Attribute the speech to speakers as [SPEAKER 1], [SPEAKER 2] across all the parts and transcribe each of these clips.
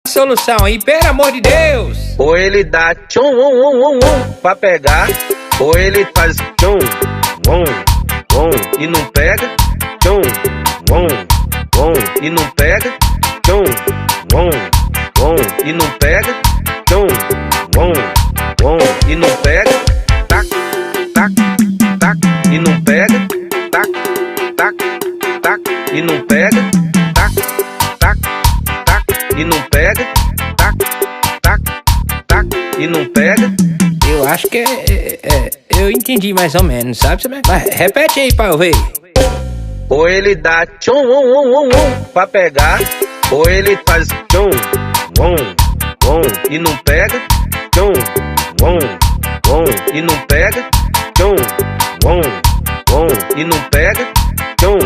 [SPEAKER 1] Solução aí, pelo amor de Deus.
[SPEAKER 2] Ou ele dá tchum, pra pegar, ou ele faz tchum, e não pega, tchum, e não pega, tchum, e não pega, tchum, e não pega, tac, tac, tac, e não pega, tac, tac, tac, e não pega, tac, tac, tac, e não pega, tac, tac, tac, e não pega.
[SPEAKER 1] Eu acho que eu entendi mais ou menos, sabe? Mas repete aí pra eu ver.
[SPEAKER 2] Ou ele dá tchum, pra pegar, ou ele faz tchum, e não pega, tchum, e não pega, tchum, e não pega, tchum,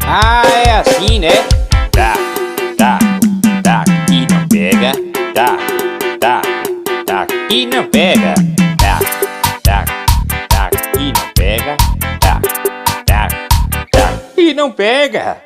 [SPEAKER 1] Ah, é assim, né?
[SPEAKER 3] Tá, e não pega, tá, e não pega, tá, e não pega, tá,
[SPEAKER 1] E não pega.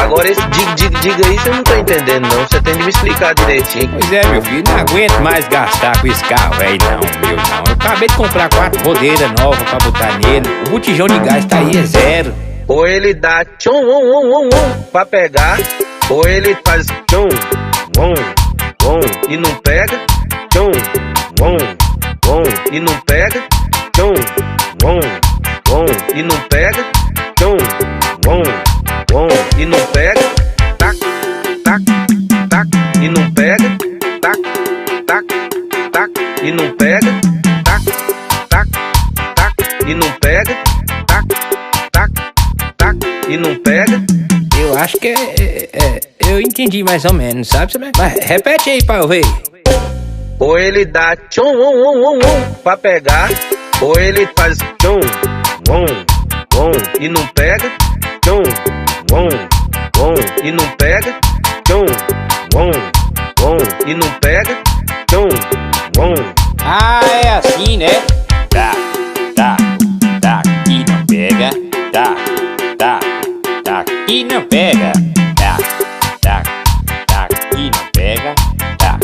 [SPEAKER 2] Agora esse diga aí você não tá entendendo não, você tem de me explicar direitinho.
[SPEAKER 1] Pois é, meu filho, não aguento mais gastar com esse carro velho não, meu não. Eu acabei de comprar 4 rodeiras novas pra botar nele. O botijão de gás tá aí, é 0.
[SPEAKER 2] Ou ele dá tchum, pra pegar, ou ele faz tchum, e não pega, tchum, e não pega, tchum, e não pega, tchum, e não pega, tac, tac, tac, e não pega, tac, tac, tac, e não pega, tac, tac, tac, e não pega, tac, tac, tac, e não pega.
[SPEAKER 1] Eu acho que eu entendi mais ou menos, sabe? Mas repete aí pra eu ver.
[SPEAKER 2] Ou ele dá tchum, pra pegar, ou ele faz tchum, e não pega, tchum, e não pega, tchum, e não pega, tchum,
[SPEAKER 1] Ah, é assim, né?
[SPEAKER 3] tá, e não pega, tá, e não pega, tá, e não pega, tá,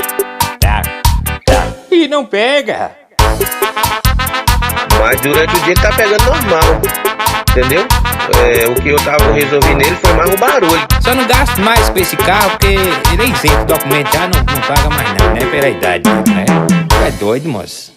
[SPEAKER 1] E não pega.
[SPEAKER 2] Mas durante o dia ele tá pegando normal, entendeu? O que eu tava resolvendo nele foi mais um barulho.
[SPEAKER 1] Só não gasto mais com esse carro porque ele é isento, documentar não paga mais não, né? Pela idade, né? Tu é doido, moço.